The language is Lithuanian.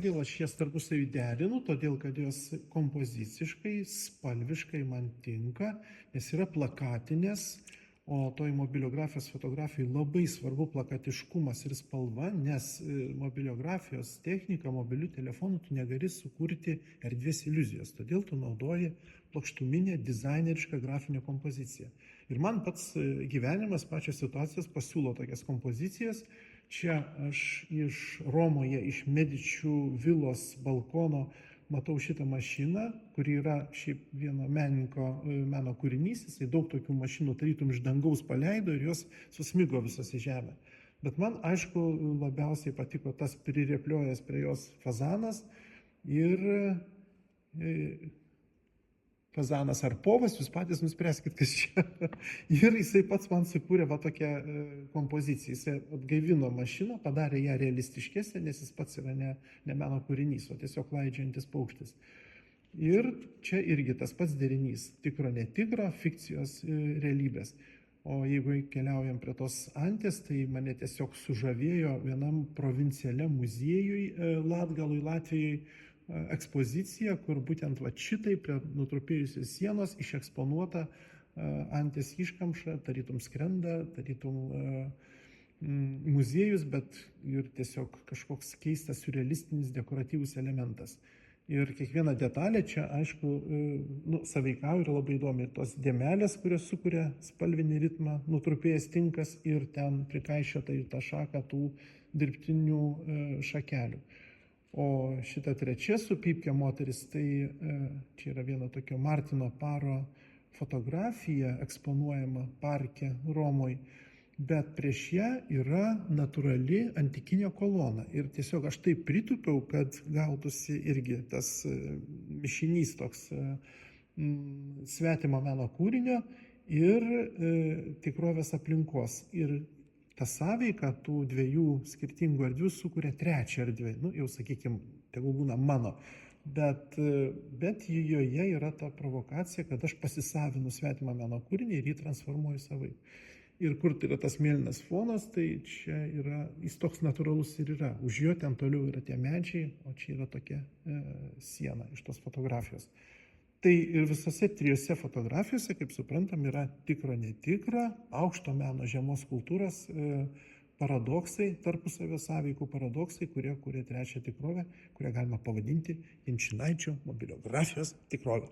Kodėl aš jas tarpusavį derinu? Todėl, kad jos kompoziciškai, spalviškai man tinka, nes yra plakatinės, o toj mobiliografijos fotografijai labai svarbu plakatiškumas ir spalva, nes mobiliografijos technika, mobilių telefonų tu negali sukurti erdvės iliuzijos, todėl tu naudoji plokštuminę dizainerišką grafinę kompoziciją. Ir man pats gyvenimas, pačios situacijos pasiūlo tokias kompozicijas. Čia aš iš Romoje, iš Medičių vilos balkono matau šitą mašiną, kuri yra šiaip vieno menininko meno kūrinys. Jisai daug tokių mašinų tarytum iš dangaus paleido ir jos susmigo visas į žemę. Bet man, aišku, labiausiai patiko tas prirepliojęs prie jos fazanas ir fazanas ar povas, jūs patys nuspręskit, kas čia. Ir jisai pats man sukūrė va tokią kompoziciją. Jisai atgaivino mašiną, padarė ją realistiškesnę, nes jis pats yra ne meno kūrinys, o tiesiog laidžiantis paukštis. Ir čia irgi tas pats derinys - tikro netikro, fikcijos realybės. O jeigu keliaujam prie tos anties, tai mane tiesiog sužavėjo vienam provincialiam muziejui Latgalui, Latvijai, ekspozicija, kur būtent va šitai prie nutrupėjusios sienos išeksponuota anties iškamša, tarytum skrenda, tarytum muziejus, bet ir tiesiog kažkoks keistas surrealistinis dekoratyvus elementas. Ir kiekviena detalė čia, aišku, sąveikauja ir labai įdomi. Ir tos dėmelės, kurios sukuria spalvinį ritmą, nutrupėjęs tinkas ir ten prikaišiota į tą šaką tų dirbtinių šakelių. O šita trečia su pypke moteris, tai čia yra viena tokio Martino Paro fotografija eksponuojama parke Romoj, bet prieš ją yra natūrali antikinė kolona. Ir tiesiog aš taip pritūpiau, kad gautųsi irgi tas mišinys toks svetimo meno kūrinio ir tikrovės aplinkos. Ir ta sąveika tų dviejų skirtingų erdvių sukuria trečią erdvę, jau sakykime, tegul būna mano, bet joje yra ta provokacija, kad aš pasisavinu svetimą meno kūrinį ir jį transformuoju savaip. Ir kur tai yra tas mėlynas fonas, tai čia yra, jis toks natūralus ir yra. Už jo ten toliau yra tie medžiai, o čia yra tokia siena iš tos fotografijos. Tai ir visose trijose fotografijose, kaip suprantam, yra tikro netikra, aukšto meno, žemos kultūros paradoksai, tarpusavio sąveikų paradoksai, kurie kuria trečią tikrovę, kurią galima pavadinti Jančinaičio mobiliografijos tikrovę.